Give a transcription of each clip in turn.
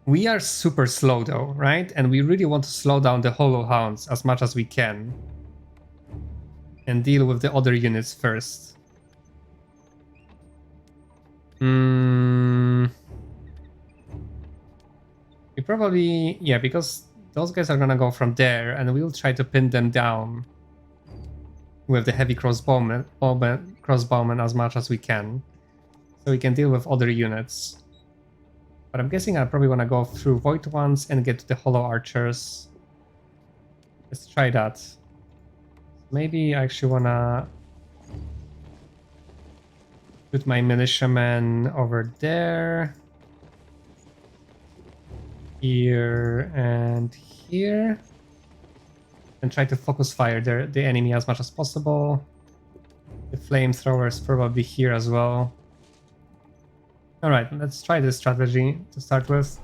We are super slow though, right? And we really want to slow down the Hollow Hounds as much as we can. And deal with the other units first. We probably... Yeah, because those guys are gonna go from there, and we'll try to pin them down with the heavy crossbowmen as much as we can. So we can deal with other units. But I'm guessing I probably want to go through Void Ones and get to the Hollow Archers. Let's try that. Maybe I actually want to put my militiamen over there. Here and here. And try to focus fire the enemy as much as possible. The flamethrowers probably here as well. Alright, let's try this strategy to start with.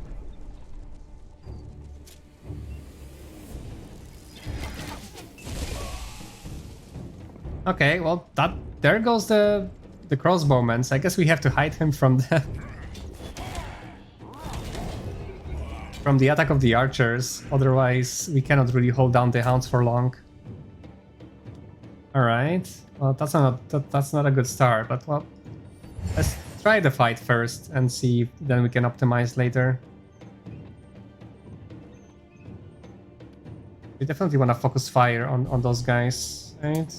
Okay, well there goes the crossbowman. So I guess we have to hide him from the attack of the archers. Otherwise, we cannot really hold down the hounds for long. Alright. Well, that's not a good start, but well, let's try the fight first and see if then we can optimize later. We definitely want to focus fire on those guys, right?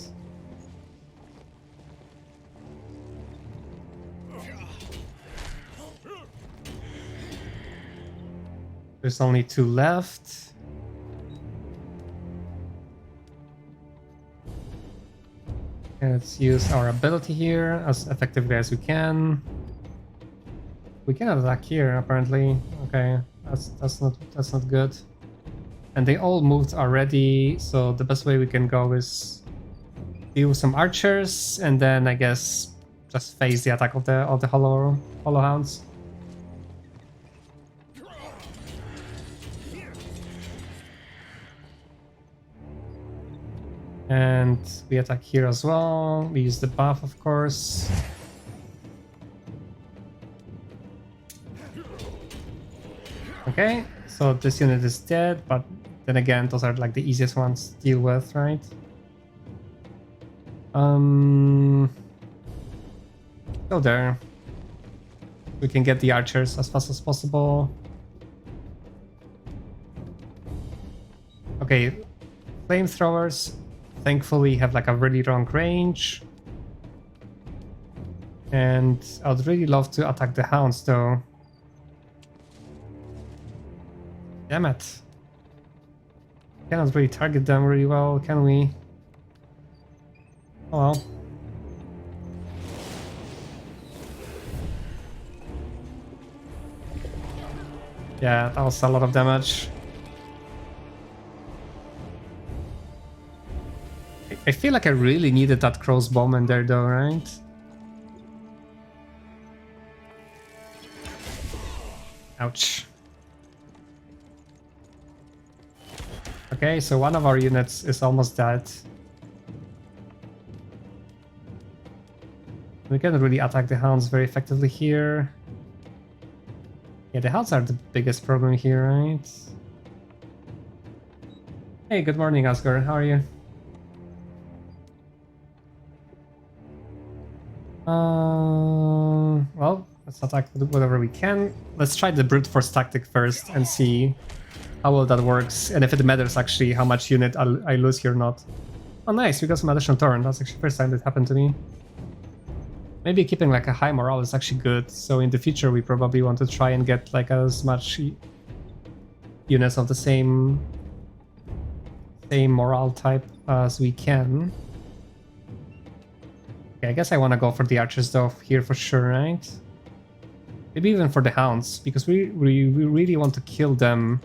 There's only 2 left. Let's use our ability here as effectively as we can. We cannot attack here, apparently. Okay, that's not good. And they all moved already, so the best way we can go is deal with some archers, and then I guess just face the attack of the hollow hounds. And we attack here as well. We use the buff, of course. Okay, so this unit is dead, but then again, those are like the easiest ones to deal with, right? Go there. We can get the archers as fast as possible. Okay, flamethrowers thankfully have like a really long range. And I'd really love to attack the hounds though. Damn it. Cannot really target them really well, can we? Oh well. Yeah, that was a lot of damage. I feel like I really needed that crossbowman there though, right? Ouch. Okay, so one of our units is almost dead. We can really attack the hounds very effectively here. Yeah, the hounds are the biggest problem here, right? Hey, good morning, Asgore. How are you? Well, let's attack whatever we can. Let's try the brute force tactic first and see how well that works, and if it matters actually how much unit I lose here or not. Oh nice, we got some additional turn. That's actually the first time that happened to me. Maybe keeping like a high morale is actually good, so in the future we probably want to try and get like as much units of the same morale type as we can. Okay, I guess I want to go for the archers though here for sure, right? Maybe even for the hounds, because we really want to kill them.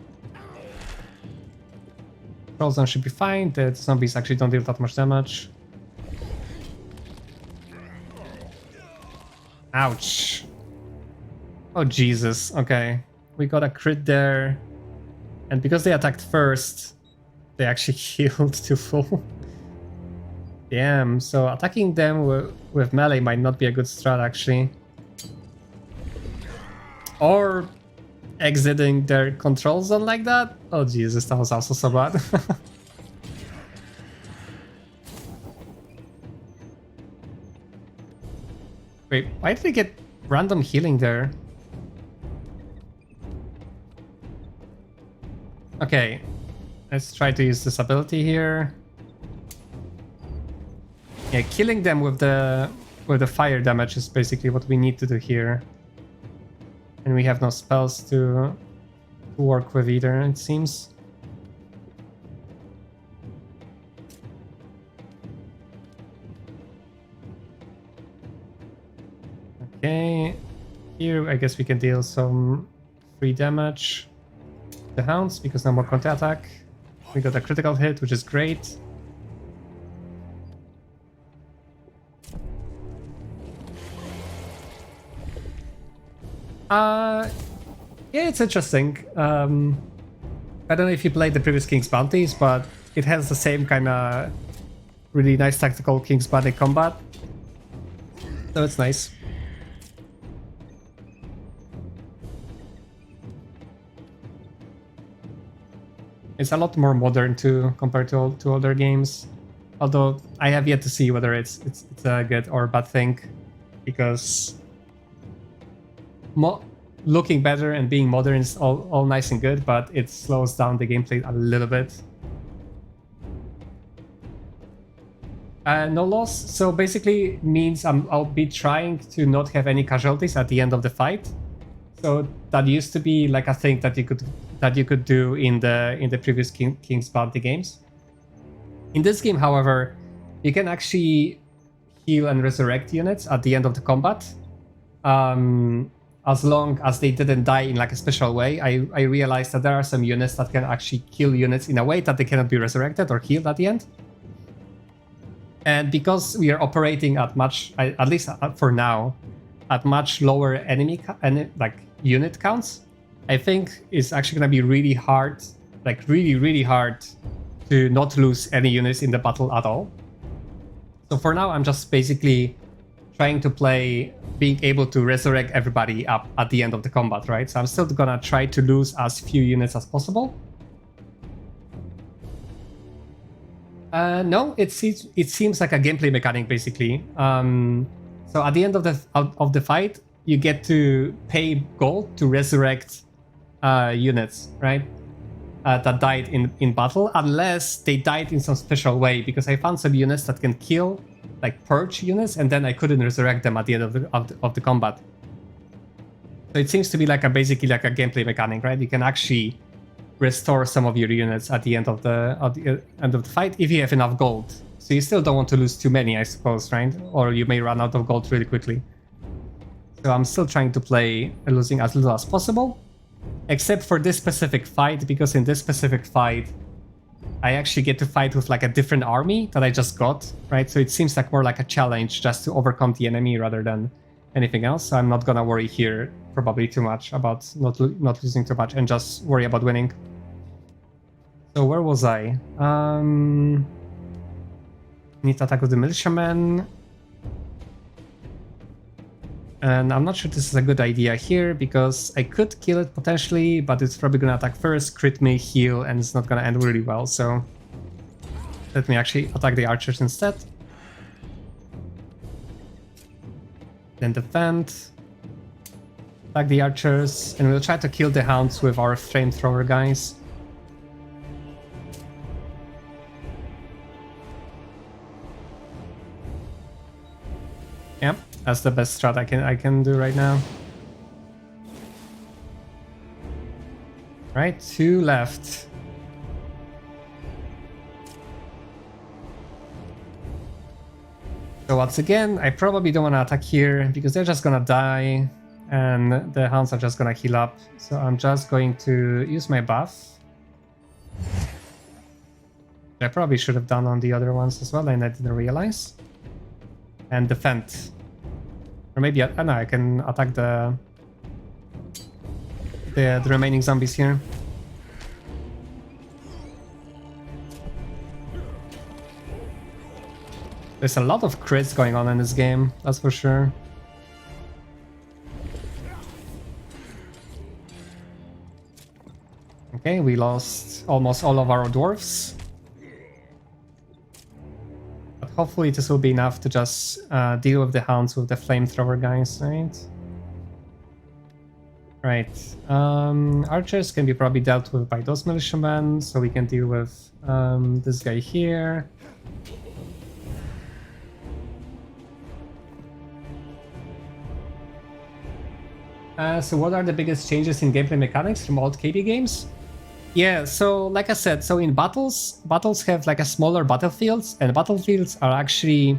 Trolls should be fine, the zombies actually don't deal that much damage. Ouch. Oh Jesus, okay. We got a crit there. And because they attacked first, they actually healed to full. Damn, so attacking them with melee might not be a good strat actually. Or exiting their control zone like that. Oh Jesus, that was also so bad. Wait, why did they get random healing there? Okay, let's try to use this ability here. Yeah, killing them with the fire damage is basically what we need to do here. And we have no spells to work with either, it seems. Okay, here I guess we can deal some free damage to the hounds because no more counter attack. We got a critical hit, which is great. Yeah, it's interesting. I don't know if you played the previous King's Bounties, but it has the same kind of really nice tactical King's Bounty combat. So it's nice. It's a lot more modern too compared to older games. Although I have yet to see whether it's a good or bad thing, because looking better and being modern is all nice and good, but it slows down the gameplay a little bit. No loss, so basically means I'll be trying to not have any casualties at the end of the fight. So that used to be like a thing that you could do in the previous King's Bounty games. In this game, however, you can actually heal and resurrect units at the end of the combat. As long as they didn't die in like a special way. I realized that there are some units that can actually kill units in a way that they cannot be resurrected or healed at the end. And because we are operating at much, at least for now, at much lower enemy like unit counts, I think it's actually going to be really hard, like really hard to not lose any units in the battle at all. So for now, I'm just basically trying to play being able to resurrect everybody up at the end of the combat, right? So I'm still gonna try to lose as few units as possible. No, it seems like a gameplay mechanic basically. So at the end of the fight, you get to pay gold to resurrect units, right? That died in battle, unless they died in some special way. Because I found some units that can kill, like purge units, and then I couldn't resurrect them at the end of the combat. So it seems to be like basically like a gameplay mechanic, right? You can actually restore some of your units at the end of the end of the fight if you have enough gold. So you still don't want to lose too many, I suppose, right? Or you may run out of gold really quickly. So I'm still trying to play losing as little as possible, except for this specific fight, because in this specific fight, I actually get to fight with like a different army that I just got, right? So it seems like more like a challenge just to overcome the enemy rather than anything else. So I'm not gonna worry here probably too much about not losing too much and just worry about winning. So where was I? Need to attack with the militiamen. And I'm not sure this is a good idea here, because I could kill it potentially, but it's probably gonna attack first, crit me, heal, and it's not gonna end really well, so let me actually attack the archers instead. Then defend. Attack the archers, and we'll try to kill the hounds with our flamethrower guys. Yep, that's the best strat I can do right now. Right, 2 left. So once again, I probably don't want to attack here because they're just gonna die and the hounds are just gonna heal up. So I'm just going to use my buff. I probably should have done on the other ones as well and I didn't realize. And defend. Or maybe no, I can attack the remaining zombies here. There's a lot of crits going on in this game, that's for sure. Okay, we lost almost all of our dwarves. But hopefully this will be enough to just deal with the hounds with the flamethrower guys, right? Right. Archers can be probably dealt with by those militiamen, so we can deal with this guy here. So what are the biggest changes in gameplay mechanics from old KB games? Yeah, so like I said, so in battles have like a smaller battlefields, and battlefields are actually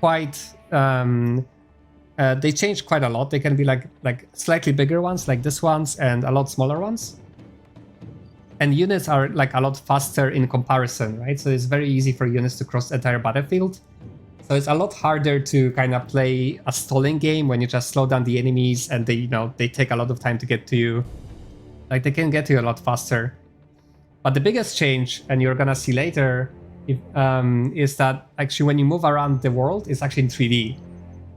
quite they change quite a lot. They can be like slightly bigger ones like this ones and a lot smaller ones. And units are like a lot faster in comparison, right? So it's very easy for units to cross the entire battlefield. So it's a lot harder to kind of play a stalling game when you just slow down the enemies and they take a lot of time to get to you. Like they can get to you a lot faster. But the biggest change, and you're gonna see later, is that actually when you move around the world, it's actually in 3D,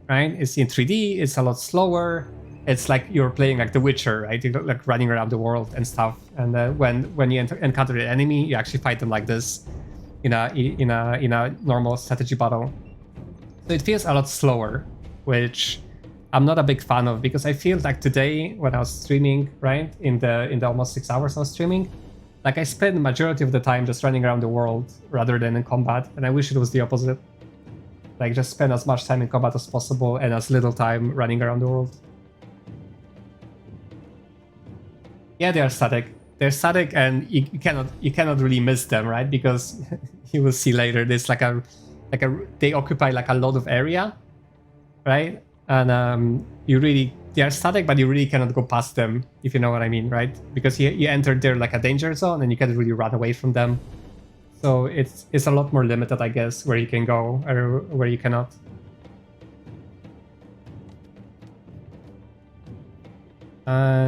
right? It's in 3D, it's a lot slower. It's like you're playing like The Witcher, right? You're like running around the world and stuff. And when you encounter an enemy, you actually fight them like this in a normal strategy battle. So it feels a lot slower, which I'm not a big fan of, because I feel like today when I was streaming, right, in the almost 6 hours I was streaming, like I spent the majority of the time just running around the world rather than in combat, and I wish it was the opposite. Like just spend as much time in combat as possible and as little time running around the world. Yeah, they are static. They're static, and you cannot really miss them, right? Because you will see later there's they occupy like a lot of area, right? And they are static, but you really cannot go past them, if you know what I mean, right? Because you enter there like a danger zone and you can't really run away from them. So it's a lot more limited, I guess, where you can go or where you cannot.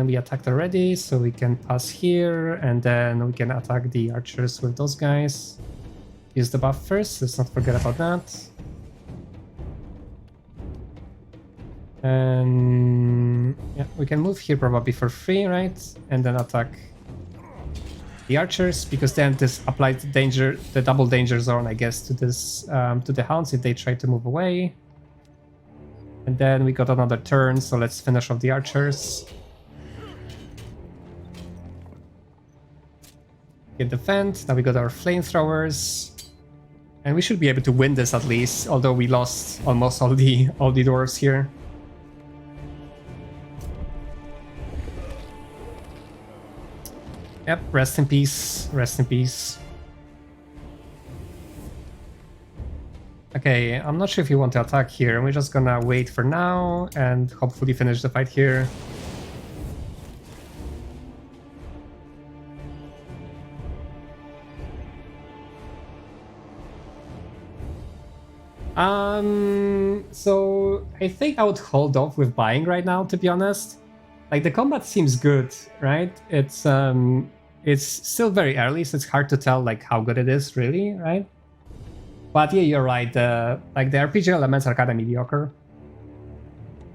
We attacked already, so we can pass here, and then we can attack the archers with those guys. Use the buff first, let's not forget about that. And yeah, we can move here probably for free, right? And then attack the archers, because then this applies the double danger zone, I guess, to this to the hounds if they try to move away. And then we got another turn, so let's finish off the archers. Get defend. Now we got our flamethrowers. And we should be able to win this at least, although we lost almost all the dwarves here. Yep, rest in peace, rest in peace. Okay, I'm not sure if you want to attack here. We're just gonna wait for now and hopefully finish the fight here. So I think I would hold off with buying right now, to be honest. Like the combat seems good, right? It's still very early, so it's hard to tell like how good it is really, right? But yeah, you're right. The RPG elements are kind of mediocre.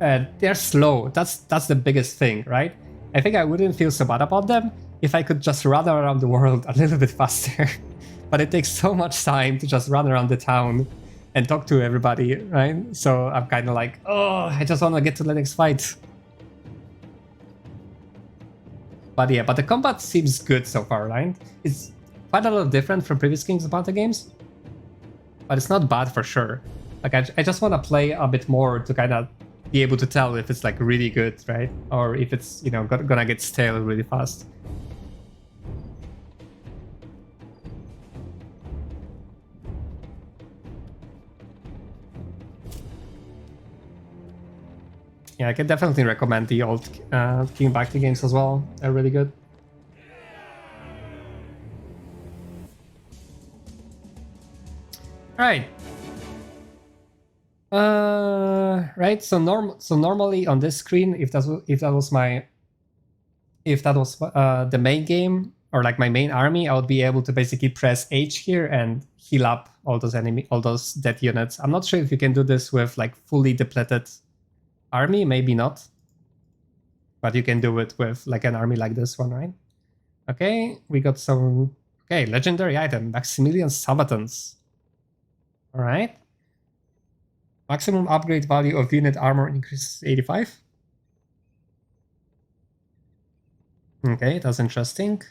They're slow. That's the biggest thing, right? I think I wouldn't feel so bad about them if I could just run around the world a little bit faster. But it takes so much time to just run around the town and talk to everybody, right? So I'm kind of like, oh, I just want to get to the next fight. But yeah, but the combat seems good so far, right? It's quite a lot different from previous Kings of Bounty games, but it's not bad for sure. Like I just want to play a bit more to kind of be able to tell if it's like really good, right? Or if it's, you know, gonna get stale really fast. Yeah, I can definitely recommend the old King Bhakti games as well. They're really good. All right. Right. So normally on this screen, if that was the main game or like my main army, I would be able to basically press H here and heal up all those dead units. I'm not sure if you can do this with like fully depleted army, maybe not, but you can do it with like an army like this one, right? Okay, we got some... Okay, legendary item, Maximilian Sabatons. Alright. Maximum upgrade value of unit armor increases 85. Okay, that's interesting.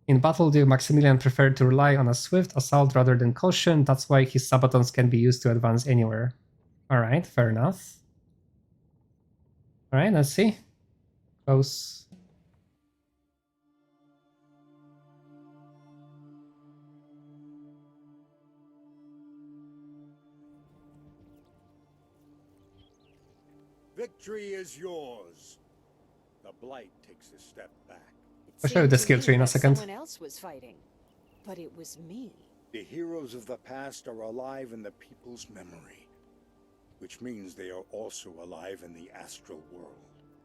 In battle, the Maximilian preferred to rely on a swift assault rather than caution. That's why his Sabatons can be used to advance anywhere. Alright, fair enough. Alright, let's see. Close. Victory is yours. The Blight takes a step back. I'll show you the skill tree in a second. Someone else was fighting, but it was me. The heroes of the past are alive in the people's memory, which means they are also alive in the astral world.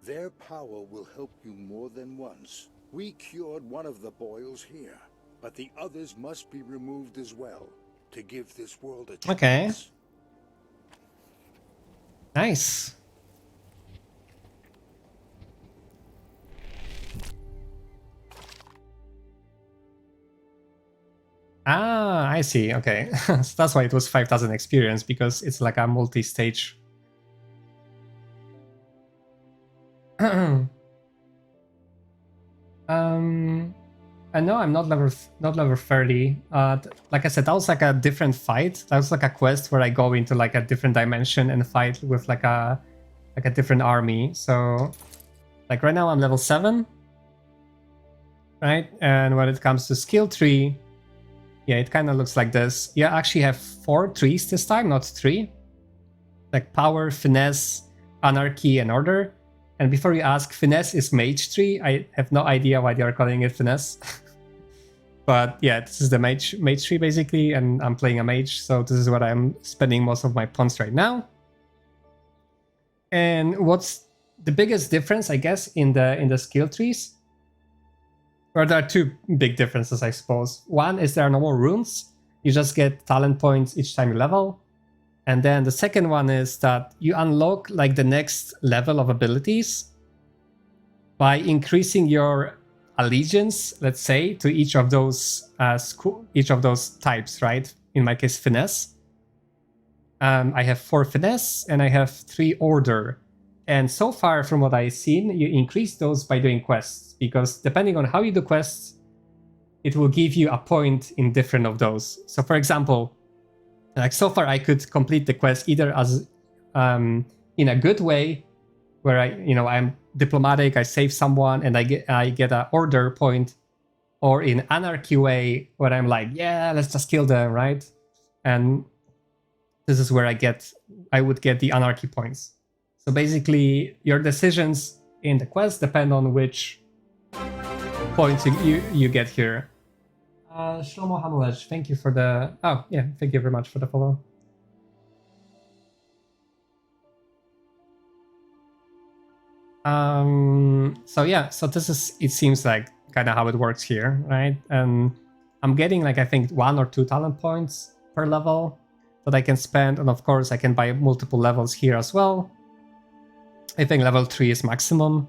Their power will help you more than once. We cured one of the boils here, but the others must be removed as well to give this world a chance. Okay. Nice. Ah, I see. Okay. So that's why it was 5,000 experience, because it's like a multi-stage. I know I'm not level 30. Like I said, that was like a different fight. That was like a quest where I go into like a different dimension and fight with like a different army. So like right now I'm level 7. Right? And when it comes to skill tree, yeah, it kind of looks like this. You actually have 4 trees this time, not 3. Like power, finesse, anarchy, and order. And before you ask, finesse is mage tree. I have no idea why they are calling it finesse. But yeah, this is the mage tree basically, and I'm playing a mage, so this is what I'm spending most of my points right now. And what's the biggest difference, I guess, in the skill trees? Or there are 2 big differences, I suppose. One is there are no more runes. You just get talent points each time you level. And then the second one is that you unlock like the next level of abilities by increasing your allegiance, let's say, to each of those types, right? In my case, finesse. I have 4 finesse and I have 3 order. And so far, from what I've seen, you increase those by doing quests, because depending on how you do quests, it will give you a point in different of those. So for example, like so far I could complete the quest either as in a good way, where I'm diplomatic, I save someone and I get an order point, or in anarchy way, where I'm like, yeah, let's just kill them, right? And this is where I would get the anarchy points. So basically, your decisions in the quest depend on which points you get here. Shlomo Hamelech, thank you for the... Oh, yeah, thank you very much for the follow. So yeah, so this is, it seems like kind of how it works here, right? And I'm getting like, I think 1 or 2 talent points per level that I can spend. And of course I can buy multiple levels here as well. I think level 3 is maximum.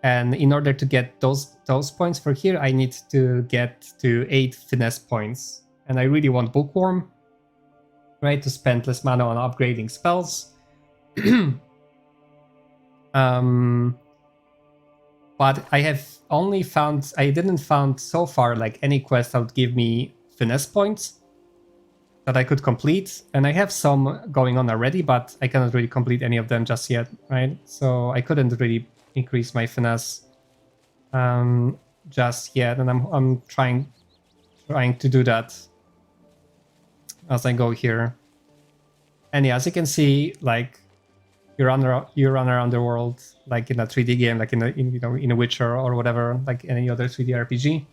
And in order to get those points for here, I need to get to 8 finesse points. And I really want Bookworm, right? To spend less mana on upgrading spells. But I have only found, I didn't found so far like any quest that would give me finesse points that I could complete. And I have some going on already, but I cannot really complete any of them just yet, right? So I couldn't really increase my finesse just yet, and I'm trying to do that as I go here. And yeah, as you can see, like you run around the world like in a 3D game, like in a Witcher or whatever, like any other 3D RPG.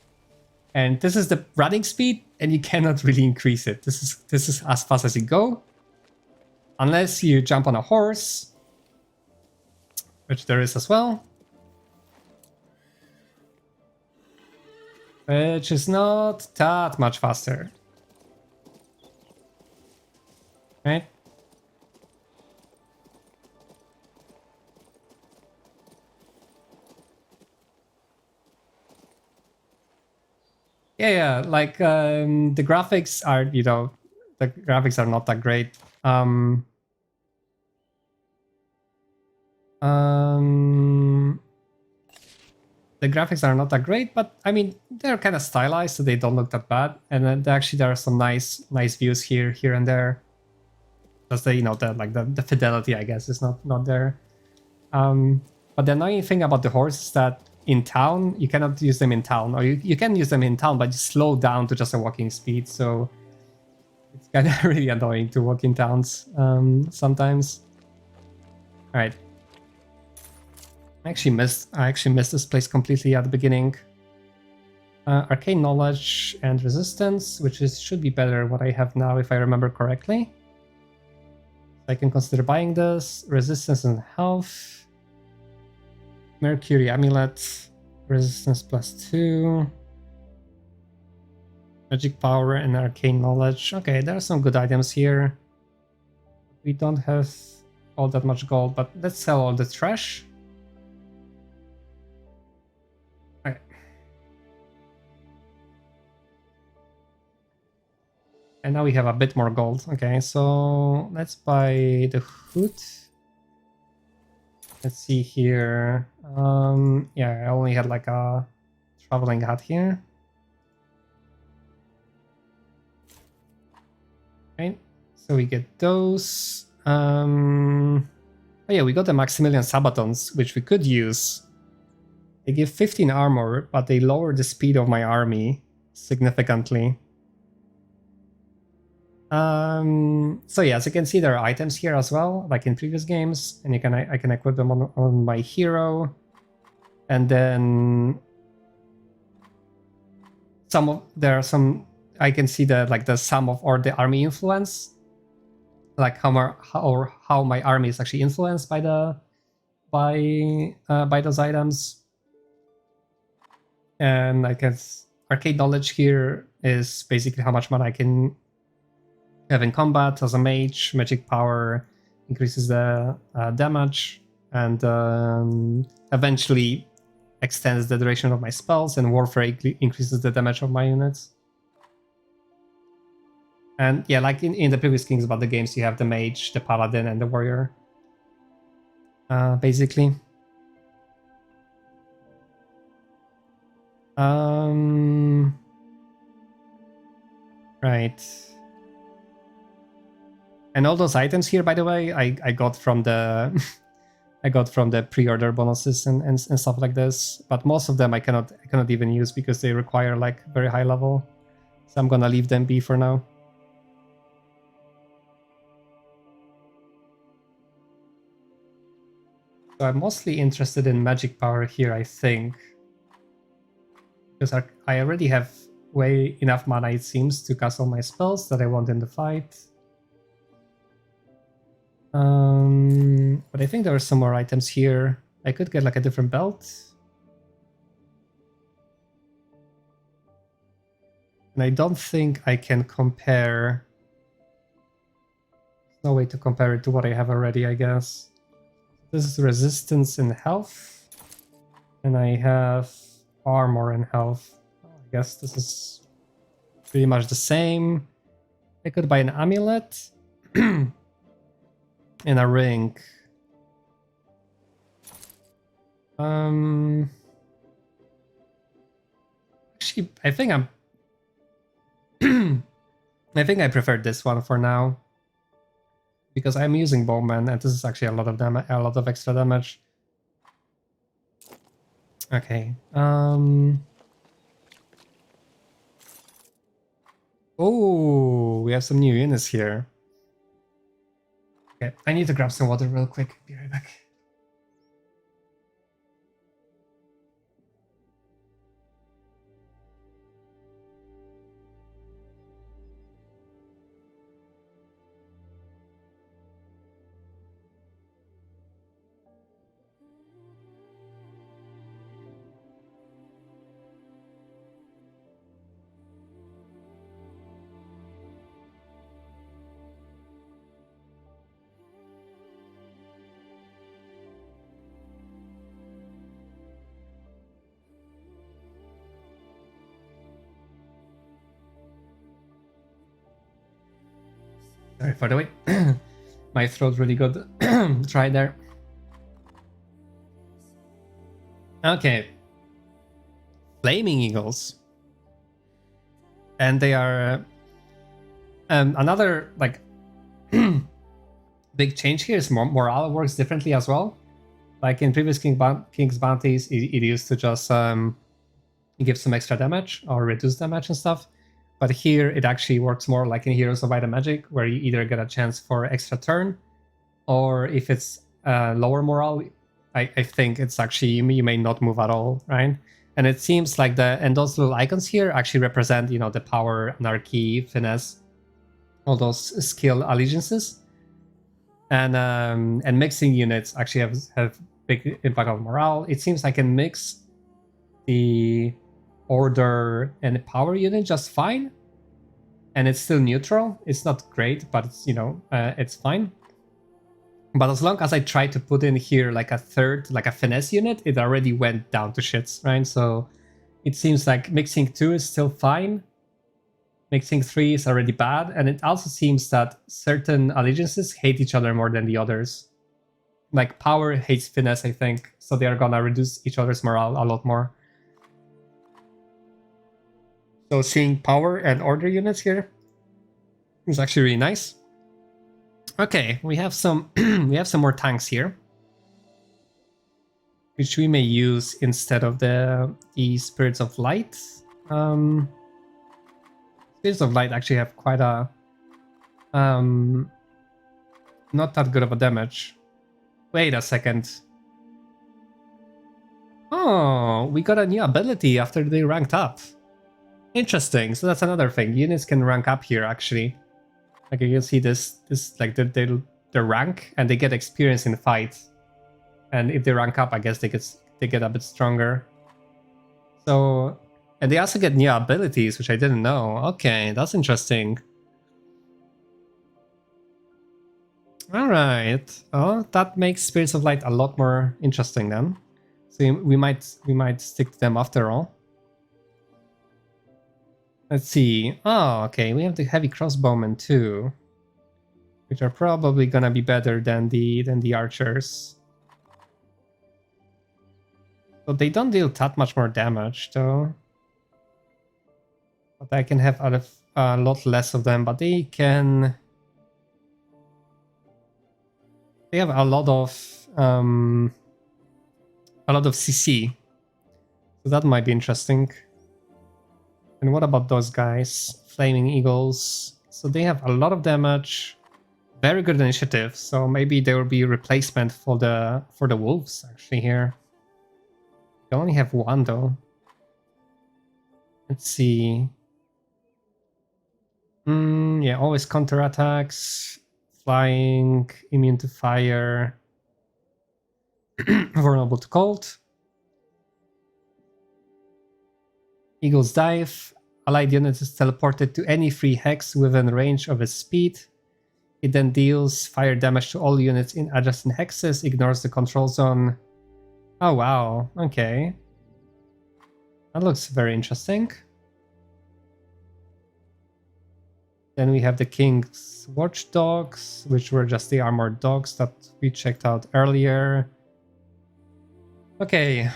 And this is the running speed, and you cannot really increase it. This is as fast as you go, unless you jump on a horse, which there is as well, which is not that much faster, right? Yeah, like the graphics are, the graphics are not that great. Um, the graphics are not that great, but I mean they're kind of stylized, so they don't look that bad. And then actually there are some nice views here and there. Just the the fidelity, I guess, is not there. But the annoying thing about the horse is that in town you cannot use them in town, or you can use them in town, but you slow down to just a walking speed. So it's kind of really annoying to walk in towns sometimes. All right. I actually missed this place completely at the beginning. Arcane knowledge and resistance, which should be better what I have now if I remember correctly. So I can consider buying this. Resistance and health. Mercury amulet. Resistance +2. Magic power and arcane knowledge. Okay, there are some good items here. We don't have all that much gold, but let's sell all the trash. Okay. And now we have a bit more gold. Okay, so let's buy the hood. Let's see here. Yeah, I only had like a traveling hat here. Right, so we get those. Oh yeah, we got the Maximilian Sabatons, which we could use. They give 15 armor, but they lower the speed of my army significantly. So yeah, as you can see, there are items here as well, like in previous games, and I can equip them on my hero, and then there are some. I can see the sum of or the army influence, like how my army is actually influenced by by those items. And I guess arcade knowledge here is basically how much mana I can have in combat as a mage. Magic power increases the damage, and eventually extends the duration of my spells, and warfare increases the damage of my units. And yeah, like in the previous Kings about the games, you have the mage, the paladin, and the warrior. Basically. Right. And all those items here, by the way, I got from the I got from the pre-order bonuses and stuff like this. But most of them I cannot even use because they require like very high level. So I'm gonna leave them be for now. So I'm mostly interested in magic power here, I think. Because I already have enough mana, it seems, to cast all my spells that I want in the fight. But I think there are some more items here. I could get like a different belt. And I don't think I can compare. There's no way to compare it to what I have already, I guess. This is resistance and health. And I have armor and health. I guess this is pretty much the same. I could buy an amulet. And a ring. Actually, I think I think I prefer this one for now, because I'm using bowman, and this is actually a lot of damage, a lot of extra damage. Okay. Oh, we have some new units here. Okay, I need to grab some water real quick. Be right back. Sorry for the wait. My throat really got dry there. Okay. Flaming Eagles. And they are another like big change here is morale works differently as well. Like in previous King's Bounties, it used to just give some extra damage or reduce damage and stuff. But here it actually works more like in Heroes of Light and Magic, where you either get a chance for extra turn, or if it's lower morale, I think it's actually you may not move at all, right? And it seems like those little icons here actually represent, you know, the power, anarchy, finesse, all those skill allegiances. And mixing units actually have big impact on morale. It seems I can mix the order and power unit just fine, and it's still neutral. It's not great, but it's, you know, it's fine. But as long as I try to put in here like a third, like a finesse unit, it already went down to shits, right? So it seems like mixing 2 is still fine. Mixing 3 is already bad. And it also seems that certain allegiances hate each other more than the others. Like power hates finesse, I think. So they are gonna reduce each other's morale a lot more. So seeing power and order units here is actually really nice. Okay, we have some we have some more tanks here, which we may use instead of the Spirits of Light. Spirits of Light actually have quite a not that good of a damage. Wait a second. Oh, we got a new ability after they ranked up. Interesting. So that's another thing. Units can rank up here actually. Like you can see this like the rank, and they get experience in fights. And if they rank up, I guess they get a bit stronger. So, and they also get new abilities, which I didn't know. Okay, that's interesting. All right. Oh, that makes Spirits of Light a lot more interesting then. So we might stick to them after all. Let's see. Oh, okay. We have the heavy crossbowmen too, which are probably gonna be better than the archers. But they don't deal that much more damage though. But I can have a lot less of them. But they can. They have a lot of CC, so that might be interesting. And what about those guys? Flaming Eagles. So they have a lot of damage, very good initiative. So maybe there will be a replacement for the wolves actually here. They only have 1 though. Let's see. Yeah, always counterattacks, flying, immune to fire, vulnerable to cold. Eagle's Dive. Allied unit is teleported to any free hex within range of its speed. It then deals fire damage to all units in adjacent hexes, ignores the control zone. Oh wow, okay. That looks very interesting. Then we have the King's Watchdogs, which were just the armored dogs that we checked out earlier. Okay,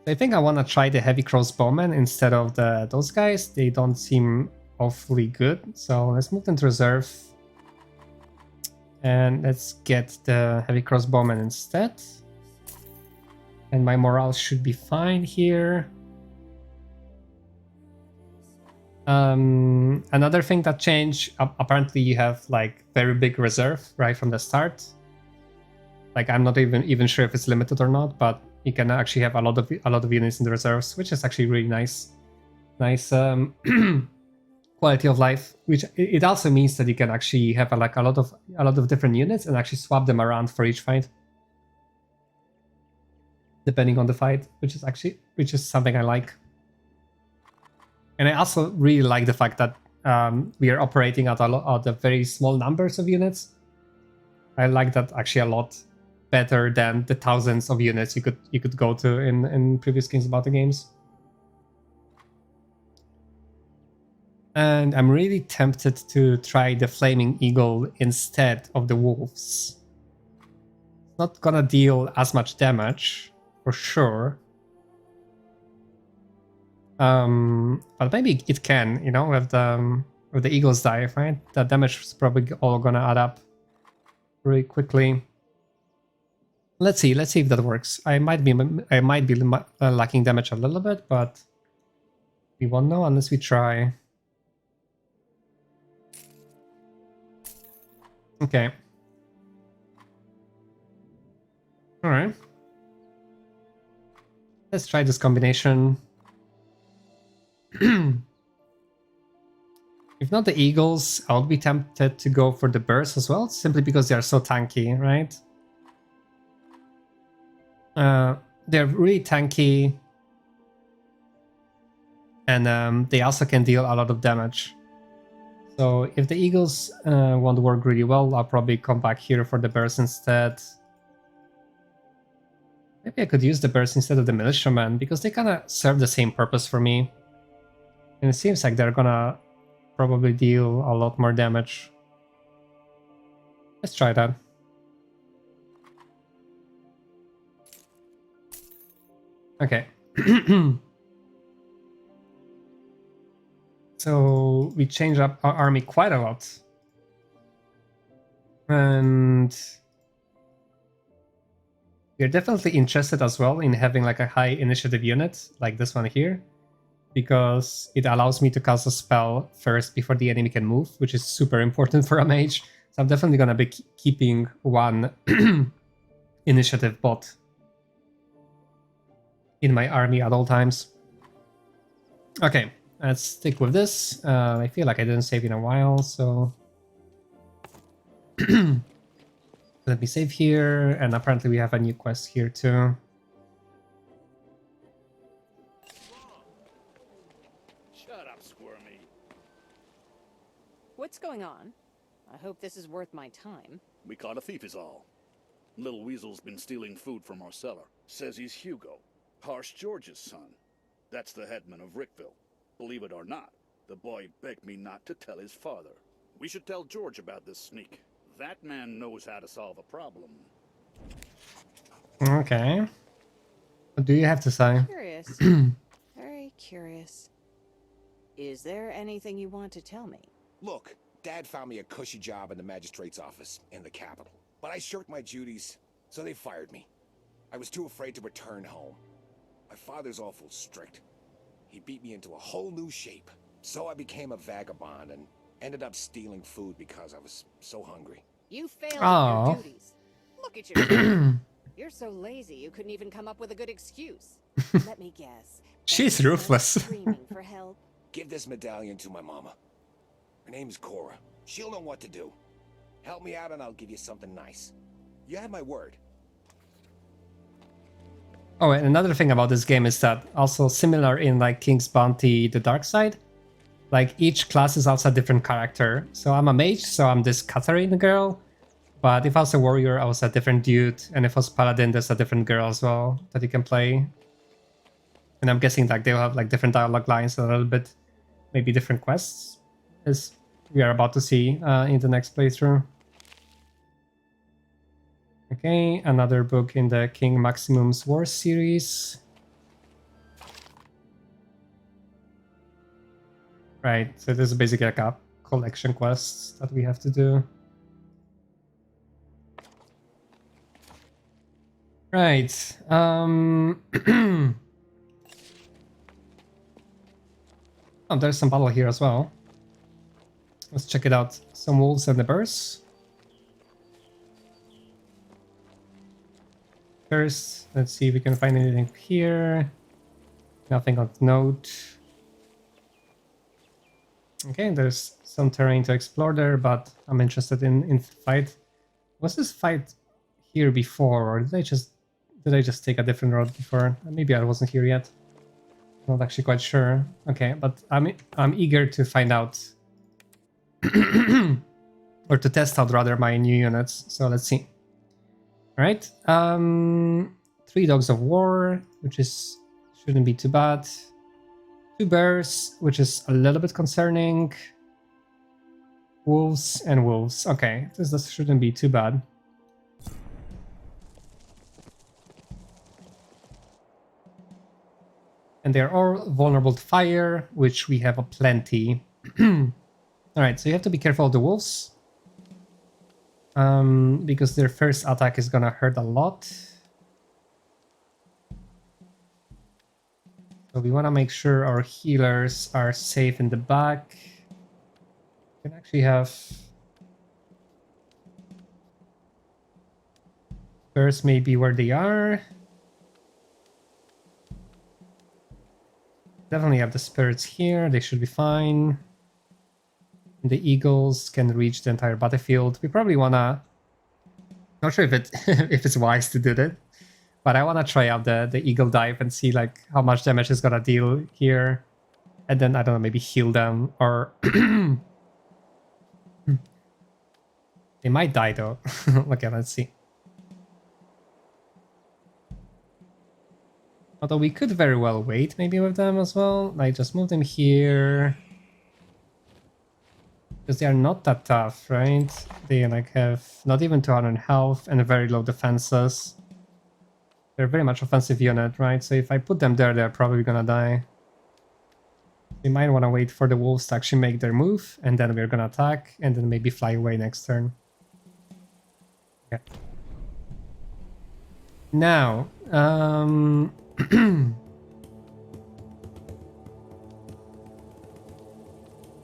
I think I want to try the heavy crossbowmen instead of those guys. They don't seem awfully good. So let's move them to reserve. And let's get the heavy crossbowmen instead. And my morale should be fine here. Another thing that changed, apparently you have like very big reserve right from the start. Like I'm not even sure if it's limited or not, but you can actually have a lot of units in the reserves, which is actually really nice quality of life. Which it also means that you can actually have a lot of different units and actually swap them around for each fight, depending on the fight, which is something I like. And I also really like the fact that we are operating at a very small numbers of units. I like that actually a lot better than the thousands of units you could go to in previous King's Battle games. And I'm really tempted to try the Flaming Eagle instead of the Wolves. It's not gonna deal as much damage, for sure. But maybe it can, you know, with the Eagle's dive, right? The damage is probably all gonna add up really quickly. Let's see if that works. I might be lacking damage a little bit, but we won't know unless we try. Okay. All right. Let's try this combination. If not the Eagles, I would be tempted to go for the Burst as well, simply because they are so tanky, right? They're really tanky, and they also can deal a lot of damage. So if the Eagles won't work really well, I'll probably come back here for the Burst instead. Maybe I could use the Burst instead of the Militiaman, because they kind of serve the same purpose for me. And it seems like they're gonna probably deal a lot more damage. Let's try that. Okay. So we change up our army quite a lot. And we're definitely interested as well in having like a high initiative unit, like this one here, because it allows me to cast a spell first before the enemy can move, which is super important for a mage. So I'm definitely going to be keeping one initiative bot in my army at all times. Okay, let's stick with this. I feel like I didn't save in a while, so let me save here. And apparently we have a new quest here too. Shut up, Squirmy. What's going on? I hope this is worth my time. We caught a thief is all. Little Weasel's been stealing food from our cellar. Says he's Hugo, Harsh George's son. That's the headman of Rickville. Believe it or not, the boy begged me not to tell his father. We should tell George about this sneak. That man knows how to solve a problem. Okay. What do you have to say? Curious. Very curious. Is there anything you want to tell me? Look, Dad found me a cushy job in the magistrate's office in the capital. But I shirked my duties, so they fired me. I was too afraid to return home. My father's awful strict. He beat me into a whole new shape. So I became a vagabond and ended up stealing food because I was so hungry. You failed Aw. at your duties. Look at yourself. You're so lazy you couldn't even come up with a good excuse. Let me guess. She's That you were ruthless. Screaming for help. Give this medallion to my mama. Her name's Cora. She'll know what to do. Help me out and I'll give you something nice. You have my word. Oh, and another thing about this game is that also similar in like King's Bounty, the Dark Side, like each class is also a different character. So I'm a mage, so I'm this Catherine girl. But if I was a warrior, I was a different dude. And if I was paladin, there's a different girl as well that you can play. And I'm guessing like they'll have like different dialogue lines, a little bit, maybe different quests, as we are about to see in the next playthrough. Okay, another book in the King Maximum's War series. Right, so this is basically like a collection quest that we have to do. Right. Oh, there's some battle here as well. Let's check it out. Some wolves and the bears. First, let's see if we can find anything here. Nothing of note. Okay, there's some terrain to explore there, but I'm interested in fight. Was this fight here before, or did I just take a different road before? Maybe I wasn't here yet. Not actually quite sure. Okay, but I'm eager to find out, or to test out rather my new units. So let's see. All right, 3 Dogs of War, which shouldn't be too bad. 2 bears, which is a little bit concerning. Wolves and wolves. Okay, this shouldn't be too bad. And they're all vulnerable to fire, which we have a plenty. Alright, so you have to be careful of the wolves. Because their first attack is gonna hurt a lot. So we want to make sure our healers are safe in the back. We can actually have bears maybe where they are. Definitely have the spirits here. They should be fine. The eagles can reach the entire battlefield. We probably wanna. Not sure if it if it's wise to do that, but I wanna try out the eagle dive and see like how much damage it's gonna deal here, and then I don't know, maybe heal them or. They might die though. Okay, let's see. Although we could very well wait maybe with them as well. Like just move them here. Because they are not that tough, right? They like have not even 200 health and very low defenses. They're very much offensive unit, right? So if I put them there, they're probably gonna die. We might want to wait for the wolves to actually make their move, and then we're gonna attack, and then maybe fly away next turn. Okay. Now,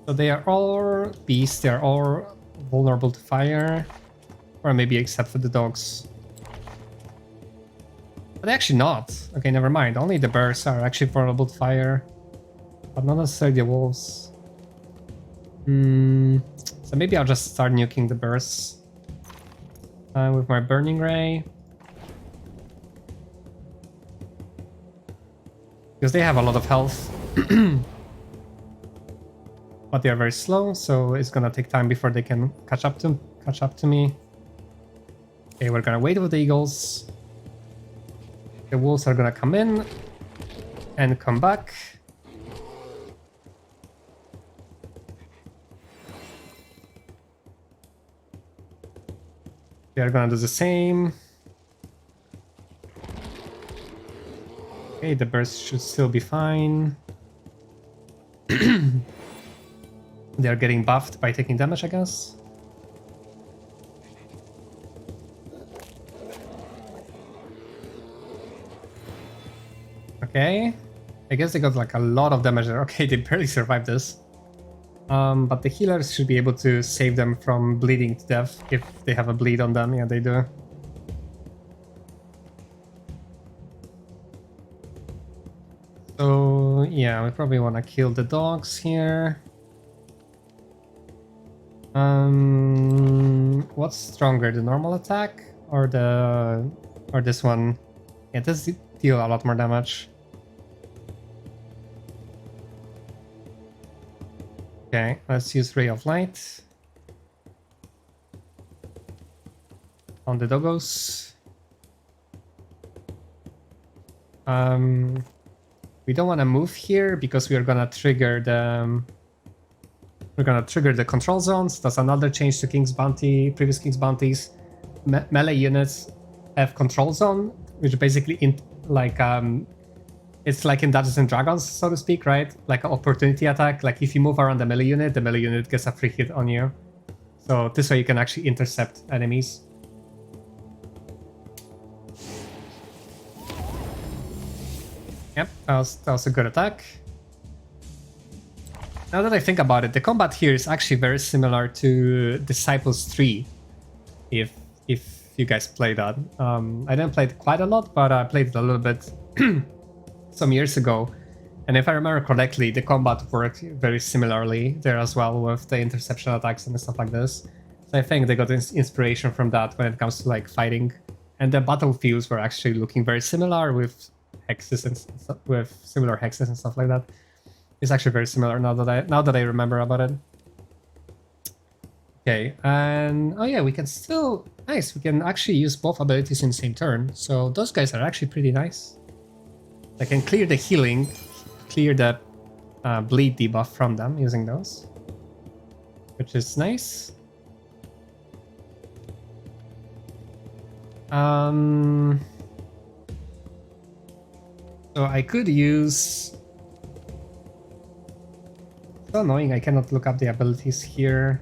so they are all beasts, they are all vulnerable to fire. Or maybe except for the dogs. But actually not. Okay, never mind. Only the bears are actually vulnerable to fire. But not necessarily the wolves. So maybe I'll just start nuking the bears. With my Burning Ray. Because they have a lot of health. But they are very slow, so it's gonna take time before they can catch up to me. Okay, we're gonna wait with the eagles. The wolves are gonna come in and come back. They are gonna do the same. Okay, the bears should still be fine. They are getting buffed by taking damage, I guess. Okay. I guess they got like a lot of damage there. Okay, they barely survived this. But the healers should be able to save them from bleeding to death if they have a bleed on them. Yeah, they do. So, yeah, we probably want to kill the dogs here. What's stronger, the normal attack or this one? Yeah, this deal a lot more damage. Okay, let's use Ray of Light on the doggos. We don't want to move here because we are gonna trigger the control zones. That's another change to King's Bounty, previous King's Bounties. Melee units have control zone, which basically it's like in Dungeons and Dragons, so to speak, right? Like an opportunity attack. Like if you move around the melee unit gets a free hit on you. So this way you can actually intercept enemies. Yep, that was a good attack. Now that I think about it, the combat here is actually very similar to Disciples 3, if you guys play that. I didn't play it quite a lot, but I played it a little bit some years ago. And if I remember correctly, the combat worked very similarly there as well with the interception attacks and stuff like this. So I think they got inspiration from that when it comes to like fighting. And the battlefields were actually looking very similar with hexes and with similar hexes and stuff like that. It's actually very similar now that I remember about it. Okay, and oh yeah, we can still nice. We can actually use both abilities in the same turn. So those guys are actually pretty nice. They can clear the healing, clear the bleed debuff from them using those, which is nice. So I could use... So annoying, I cannot look up the abilities here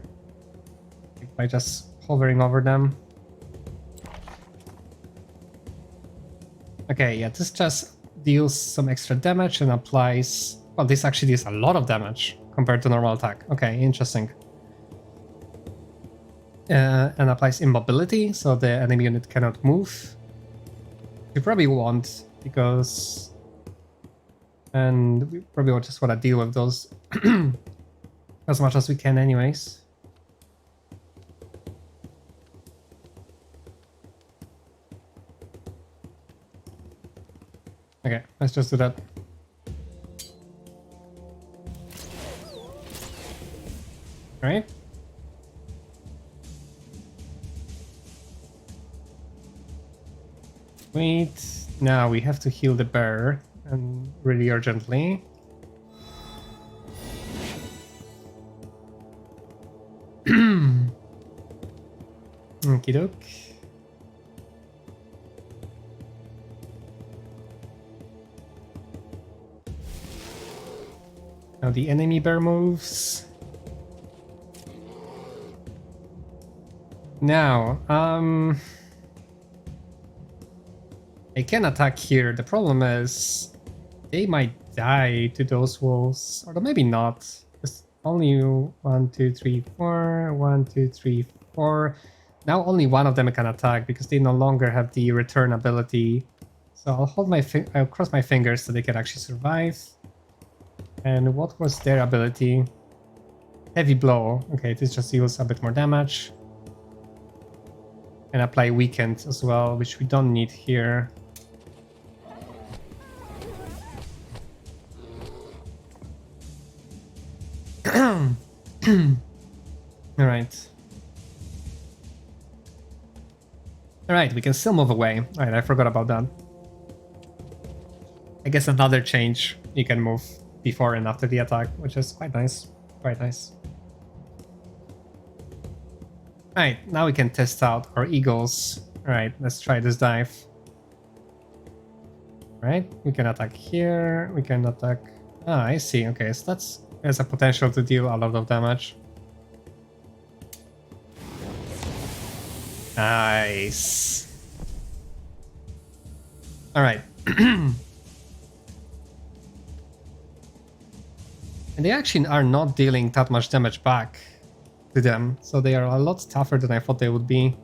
by just hovering over them. Okay, yeah, this just deals some extra damage and applies... Well, this actually deals a lot of damage compared to normal attack. Okay, interesting. And applies immobility, so the enemy unit cannot move. You probably won't, because... And we probably just want to deal with those as much as we can anyways. Okay, let's just do that. Alright. Wait, now we have to heal the bear, and really urgently. Okie doke. Now the enemy bear moves. Now, I can attack here. The problem is they might die to those wolves, or maybe not. There's only 1, 2, 3, 4. 1, 2, 3, 4. Now only one of them can attack because they no longer have the return ability. So I'll hold my I'll cross my fingers so they can actually survive. And what was their ability? Heavy blow. Okay, this just deals a bit more damage. And apply weakened as well, which we don't need here. Alright. Alright, we can still move away. Alright, I forgot about that. I guess another change, you can move before and after the attack, which is quite nice. Quite nice. Alright, now we can test out our eagles. Alright, let's try this dive. Right, we can attack here, we can attack... Ah, I see, okay, so that's... There's a potential to deal a lot of damage. Nice. Alright. And they actually are not dealing that much damage back to them, so they are a lot tougher than I thought they would be.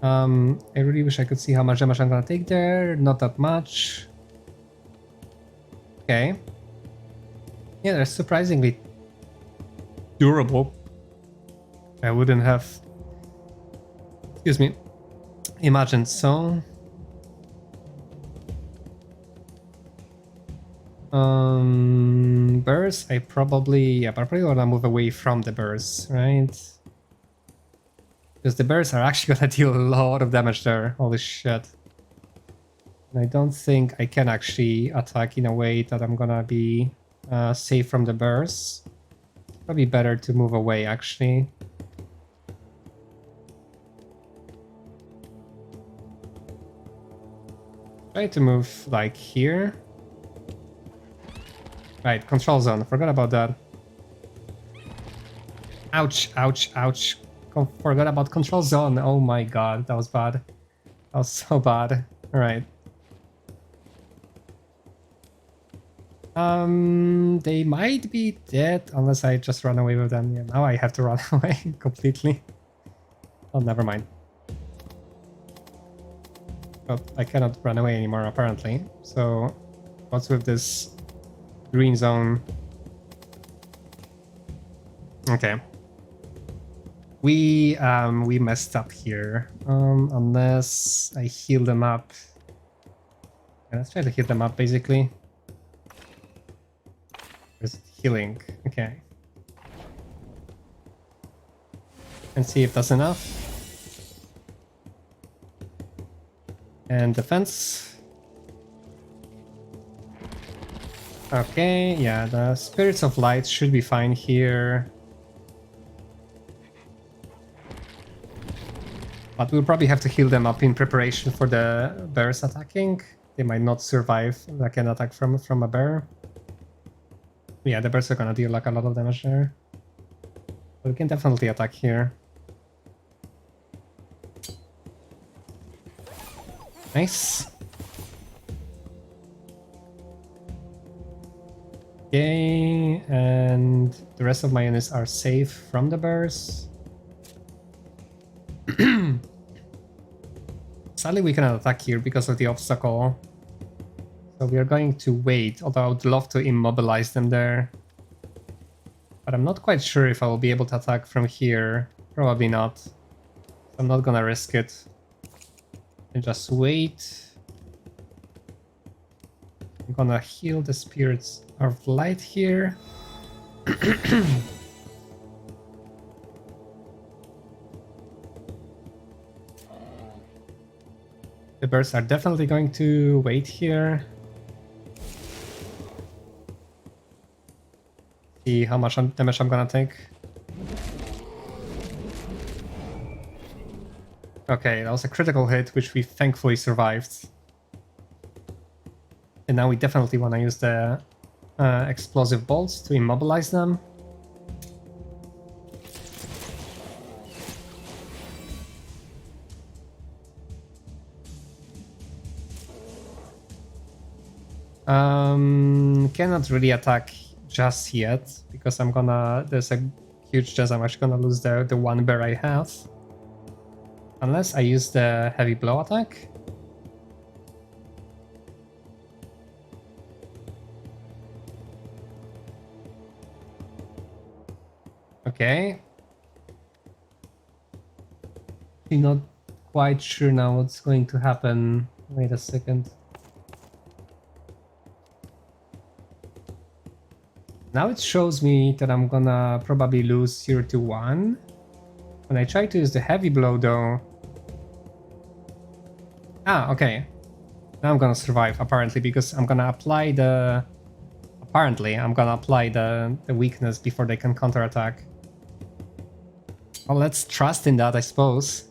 I really wish I could see how much damage I'm gonna take there. Not that much. Okay. Yeah, they're surprisingly durable. I wouldn't have... Excuse me. Imagined so. Burrs, I probably wanna move away from the burrs, right? Because the burrs are actually gonna deal a lot of damage there. Holy shit. And I don't think I can actually attack in a way that I'm gonna be safe from the burrs. Probably better to move away, actually. Try to move like here. Right, control zone. Forgot about that. Ouch, ouch, ouch. Forgot about control zone. Oh my god, that was bad. That was so bad. Alright. They might be dead unless I just run away with them. Yeah, now I have to run away completely. Oh, never mind. But I cannot run away anymore, apparently. So, what's with this green zone? Okay. We messed up here. Unless I heal them up. Yeah, let's try to heal them up, basically. Just healing. Okay. And see if that's enough. And defense. Okay, yeah, the Spirits of Light should be fine here. But we'll probably have to heal them up in preparation for the bears attacking. They might not survive like an attack from a bear. Yeah, the bears are gonna deal like a lot of damage there. But we can definitely attack here. Nice. Okay, and the rest of my units are safe from the bears. Sadly, we cannot attack here because of the obstacle. So we are going to wait, although I would love to immobilize them there. But I'm not quite sure if I will be able to attack from here. Probably not. So I'm not gonna risk it. And just wait. I'm gonna heal the Spirits of Light here. The birds are definitely going to wait here. See how much damage I'm gonna take. Okay, that was a critical hit, which we thankfully survived. And now we definitely want to use the explosive bolts to immobilize them. Cannot really attack just yet because there's a huge chance I'm actually gonna lose the one bear I have. Unless I use the heavy blow attack. Okay. I'm not quite sure now what's going to happen. Wait a second. Now it shows me that I'm gonna probably lose 0 to 1. When I try to use the heavy blow though... Ah, okay. Now I'm gonna survive, apparently, because I'm gonna apply the... Apparently, I'm gonna apply the weakness before they can counterattack. Well, let's trust in that, I suppose.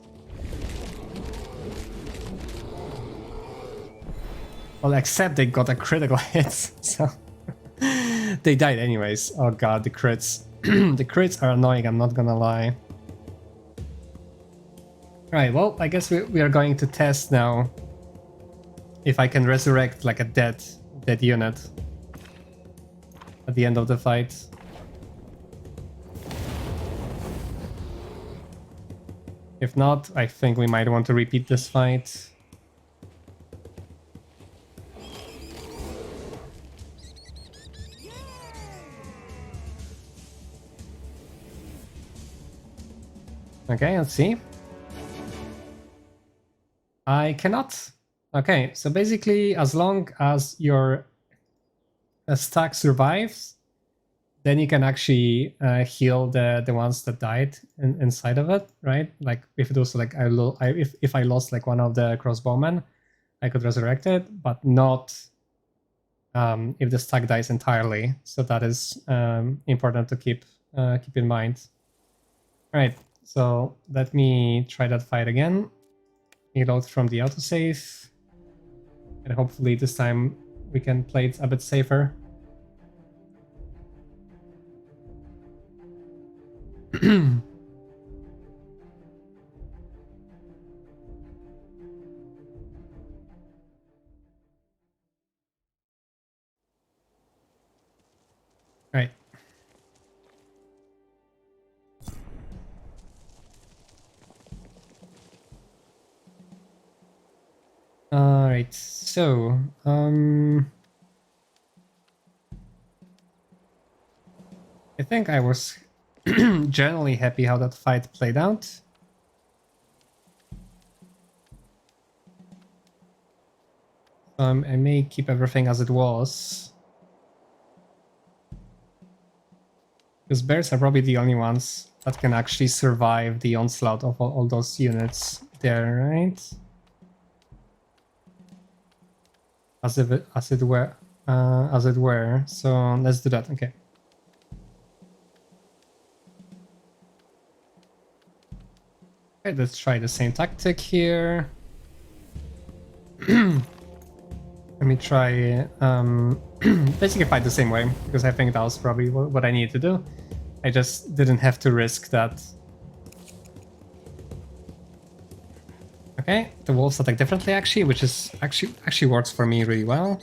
Well, except they got a critical hit, so... They died anyways. Oh god, the crits. The crits are annoying, I'm not gonna lie. Right, well, I guess we are going to test now if I can resurrect like a dead unit at the end of the fight. If not, I think we might want to repeat this fight. Okay, let's see. I cannot. Okay, so basically, as long as your stack survives, then you can actually heal the ones that died inside of it, right? Like if it was like if I lost like one of the crossbowmen, I could resurrect it, but not if the stack dies entirely. So that is important to keep in mind. All right, so let me try that fight again. Reload from the autosave, and hopefully this time we can play it a bit safer. Right. Alright, so I think I was generally happy how that fight played out. I may keep everything as it was. Because bears are probably the only ones that can actually survive the onslaught of all those units there, right? As it were. as it were. So let's do that. Okay. Okay, let's try the same tactic here. Let me try basically fight the same way, because I think that was probably what I needed to do. I just didn't have to risk that. Okay, the wolves attack differently actually, which is actually works for me really well.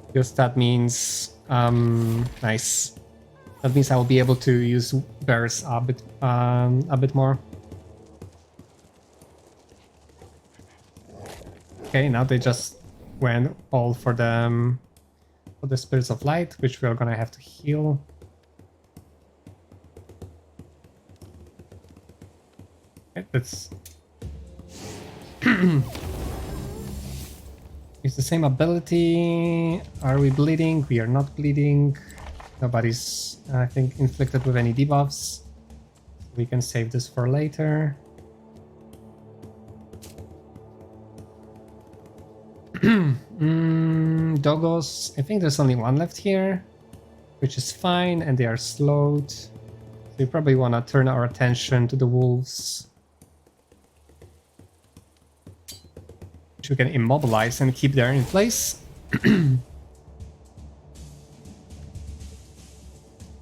Because that means nice. That means I will be able to use bears a bit more. Okay, now they just went all for the spirits of light, which we are gonna have to heal. Okay, let's use the same ability. Are we bleeding? We are not bleeding. Nobody's, I think, inflicted with any debuffs. We can save this for later. Doggos. I think there's only one left here, which is fine, and they are slowed. So we probably want to turn our attention to the wolves, which we can immobilize and keep there in place. I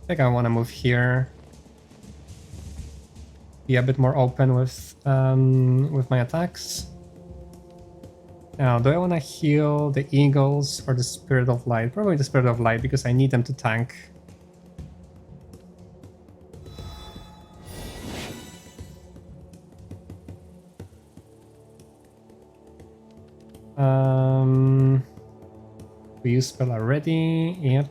think I want to move here, be a bit more open with my attacks. Now, do I want to heal the eagles or the Spirit of Light? Probably the Spirit of Light, because I need them to tank. We use spell already. Yep.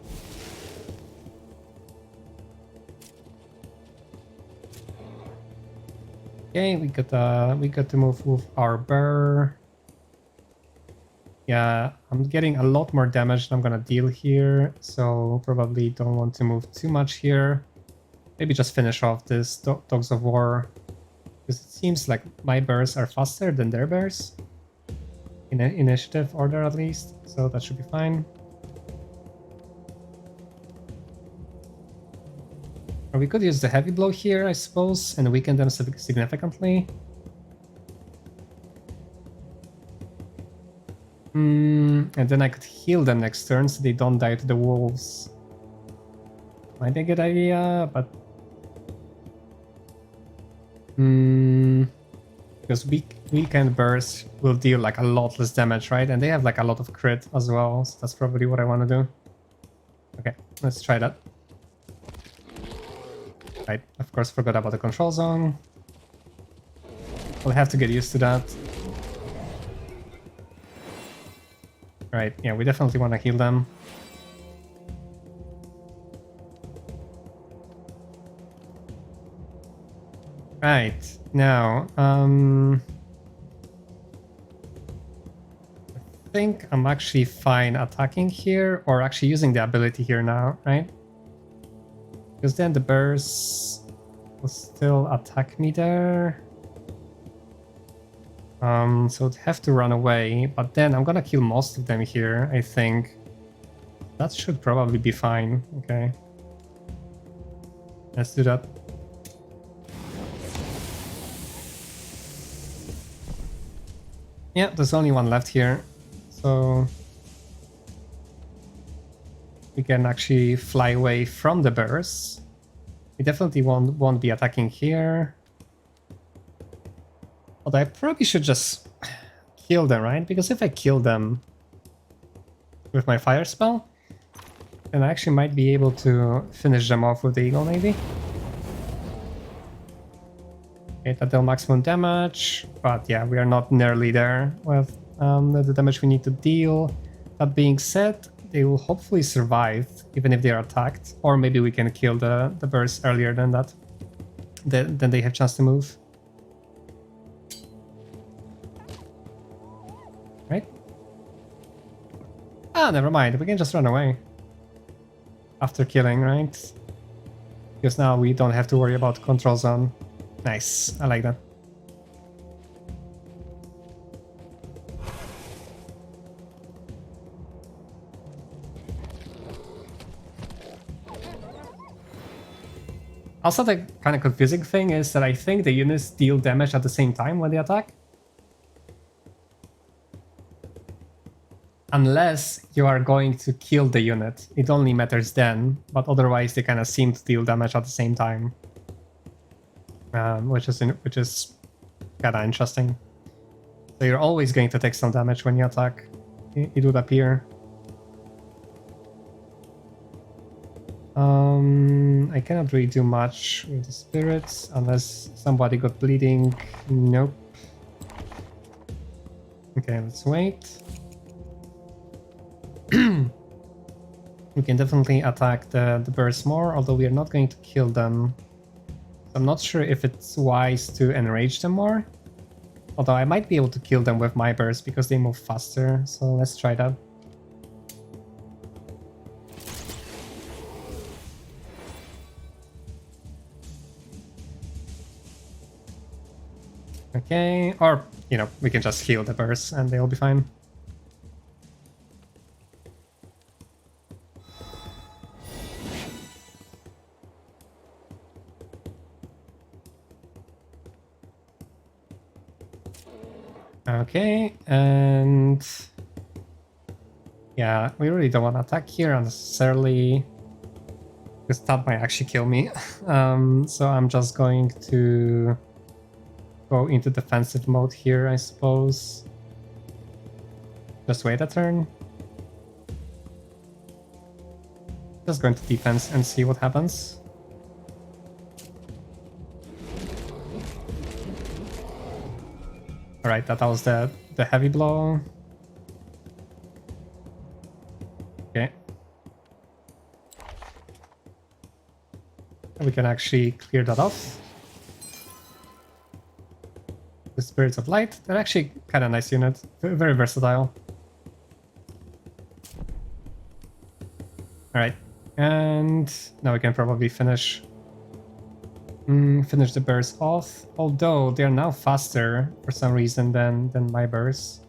Okay, we got to move with our bear. Yeah, I'm getting a lot more damage than I'm gonna deal here, so probably don't want to move too much here. Maybe just finish off this Dogs of War, because it seems like my bears are faster than their bears. In initiative order at least, so that should be fine. Or we could use the heavy blow here, I suppose, and weaken them significantly. And then I could heal them next turn so they don't die to the wolves. Might be a good idea, but... because weekend bursts will deal like a lot less damage, right? And they have like a lot of crit as well, so that's probably what I want to do. Okay, let's try that. Right, of course forgot about the control zone. We'll have to get used to that. Right, yeah, we definitely want to heal them. Right, now, I think I'm actually fine attacking here, or actually using the ability here now, right? Because then the bears will still attack me there. So I'd have to run away, but then I'm gonna kill most of them here, I think. That should probably be fine, okay. Let's do that. Yeah, there's only one left here, so we can actually fly away from the bears. We definitely won't be attacking here. But I probably should just kill them, right? Because if I kill them with my fire spell, then I actually might be able to finish them off with the eagle, maybe. Okay, that deal maximum damage, but yeah, we are not nearly there with the damage we need to deal. That being said, they will hopefully survive, even if they are attacked. Or maybe we can kill the bears earlier than that. Then they have chance to move. Right? Ah, never mind. We can just run away. After killing, right? Because now we don't have to worry about control zone. Nice. I like that. Also, the kind of confusing thing is that I think the units deal damage at the same time when they attack. Unless you are going to kill the unit. It only matters then, but otherwise they kind of seem to deal damage at the same time. Which is kind of interesting. So you're always going to take some damage when you attack, it would appear. I cannot really do much with the spirits unless somebody got bleeding. Nope. Okay, let's wait. We can definitely attack the birds more, although we are not going to kill them. I'm not sure if it's wise to enrage them more. Although I might be able to kill them with my burst because they move faster, so let's try that. Okay, or, you know, we can just heal the burst and they'll be fine. Okay, and yeah, we really don't want to attack here unnecessarily, because that might actually kill me. So I'm just going to go into defensive mode here, I suppose. Just wait a turn. Just going to defense and see what happens. Alright, that was the heavy blow. Okay. We can actually clear that off. The Spirits of Light, they're actually kind of nice unit, very versatile. Alright, and now we can probably finish the burst off, although they're now faster for some reason than my burst.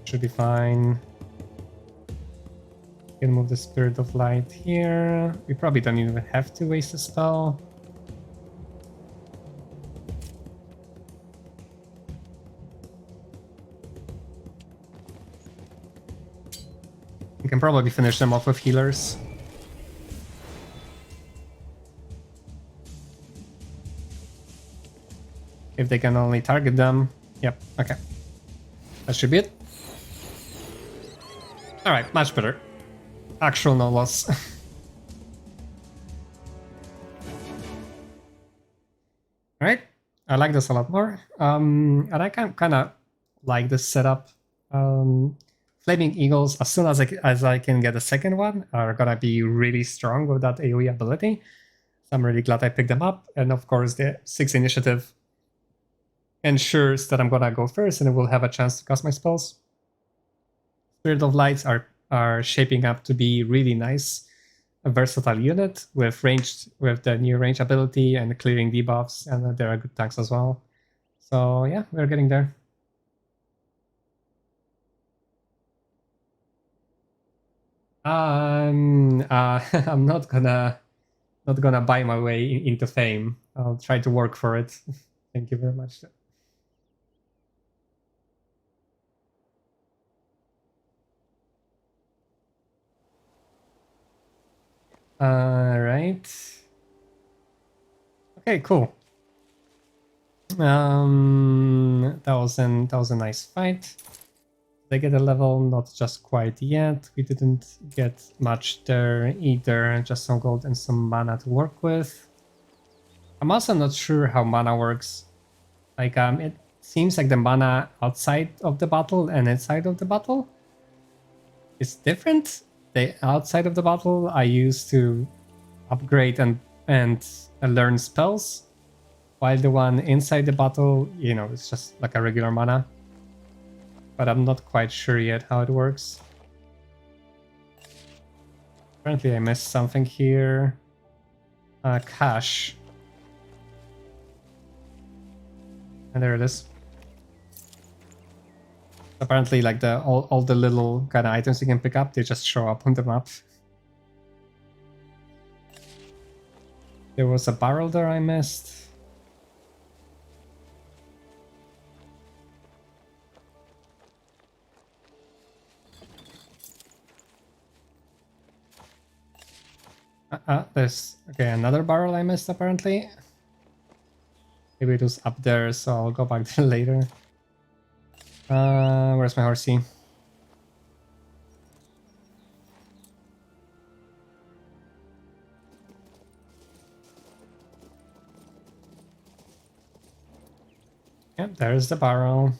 Should be fine. Can move the Spirit of Light here. We probably don't even have to waste a spell. We can probably finish them off with healers. If they can only target them. Yep, okay. That should be it. Alright, much better. Actual no loss. Alright, I like this a lot more. And I kind of like this setup. Flaming Eagles, as soon as I can get a second one, are gonna be really strong with that AoE ability. So I'm really glad I picked them up. And of course, the 6 initiative ensures that I'm gonna go first and will have a chance to cast my spells. Spirit of Lights are shaping up to be really nice. A versatile unit with the new range ability and clearing debuffs, and there are good tanks as well. So yeah, we're getting there. I'm not gonna buy my way into fame. I'll try to work for it. Thank you very much. Right. Okay, cool. That was a nice fight. They get a level, not just quite yet. We didn't get much there either, just some gold and some mana to work with. I'm also not sure how mana works. Like, it seems like the mana outside of the battle and inside of the battle is different. The outside of the battle I use to upgrade and learn spells, while the one inside the battle, you know, it's just like a regular mana. But I'm not quite sure yet how it works. Apparently I missed something here. Cash. And there it is. Apparently, like all the little kind of items you can pick up, they just show up on the map. There was a barrel there I missed. There's okay, another barrel I missed apparently. Maybe it was up there, so I'll go back there later. Where's my horsey? Yep, there's the barrel.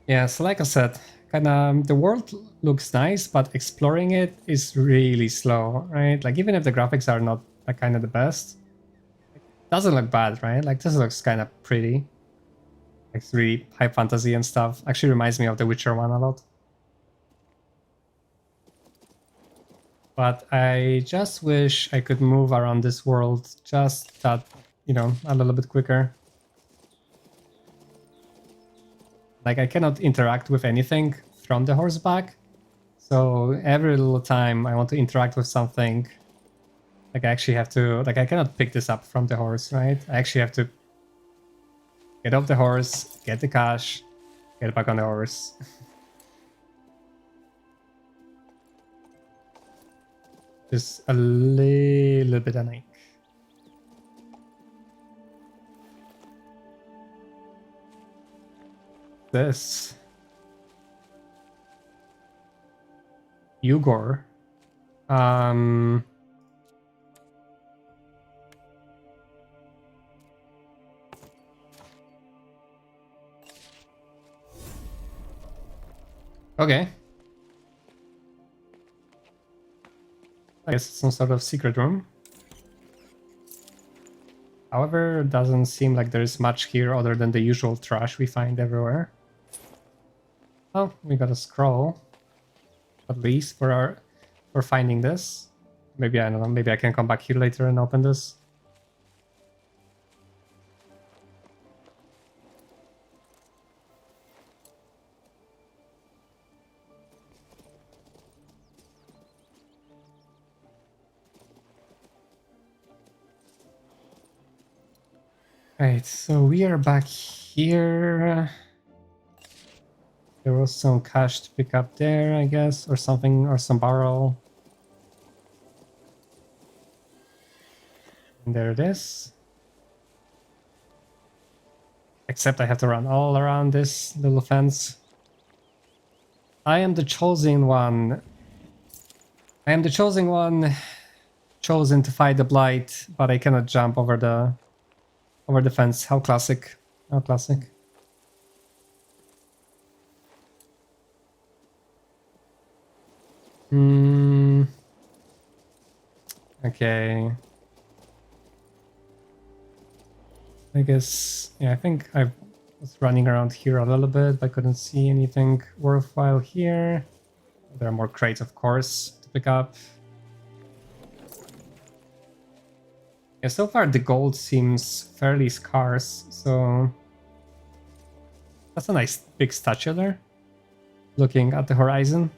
Yeah, so like I said, kinda the world looks nice, but exploring it is really slow, right? Like even if the graphics are not like kind of the best, it doesn't look bad, right? Like this looks kind of pretty. Like it's really high fantasy and stuff. Actually reminds me of the Witcher 1 a lot. But I just wish I could move around this world just that, you know, a little bit quicker. Like I cannot interact with anything from the horseback. So every little time I want to interact with something, like I actually have to, like I cannot pick this up from the horse, right? I actually have to get off the horse, get the cash, get back on the horse. Just a little bit annoying. This Ugor. Okay. I guess it's some sort of secret room. However, it doesn't seem like there's much here other than the usual trash we find everywhere. Oh, we got a scroll. At least for finding this. Maybe I don't know, maybe I can come back here later and open this. Right, so we are back here. There was some cash to pick up there, I guess, or something, or some barrel. And there it is. Except I have to run all around this little fence. I am the chosen one. I am the chosen one, chosen to fight the blight, but I cannot jump over the fence. How classic. How classic. Okay. I guess, yeah, I think I was running around here a little bit, but I couldn't see anything worthwhile here. There are more crates, of course, to pick up. Yeah, so far the gold seems fairly scarce, so that's a nice big statue there, looking at the horizon.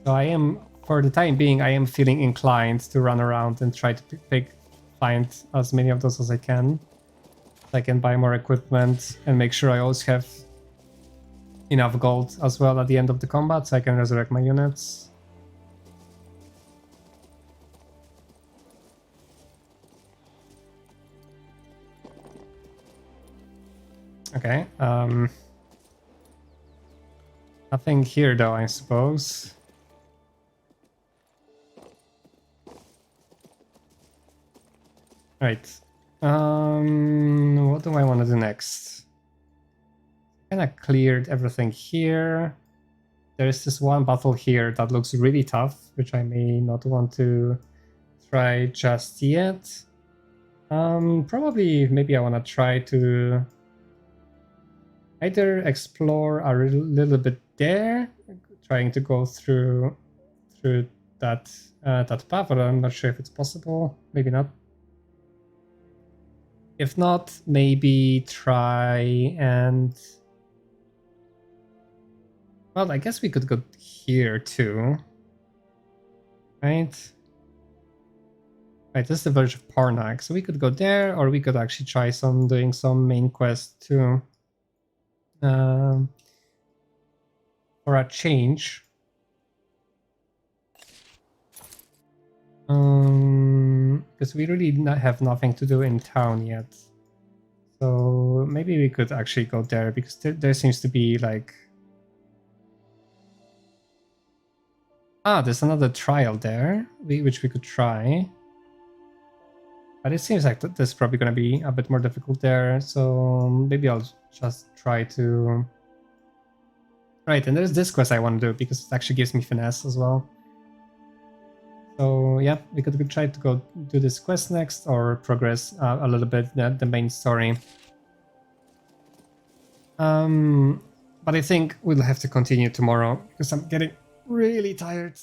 So I am, for the time being, I am feeling inclined to run around and try to find as many of those as I can. So I can buy more equipment and make sure I always have enough gold as well at the end of the combat, so I can resurrect my units. Okay, nothing here though, I suppose. Right. What do I want to do next? Kind of cleared everything here. There is this one battle here that looks really tough, which I may not want to try just yet. Probably, maybe I want to try to either explore a little bit there, trying to go through that that path, but I'm not sure if it's possible. Maybe not. If not, maybe try and... Well, I guess we could go here too. Right? Right, this is the village of Parnak. So we could go there, or we could actually try doing some main quest too. For a change. Because we really have nothing to do in town yet. So maybe we could actually go there, because there seems to be like... Ah, there's another trial there, which we could try. But it seems like this is probably going to be a bit more difficult there, so maybe I'll just try to... Right, and there's this quest I want to do, because it actually gives me finesse as well. So yeah, we could try to go do this quest next, or progress a little bit the main story. But I think we'll have to continue tomorrow, because I'm getting really tired.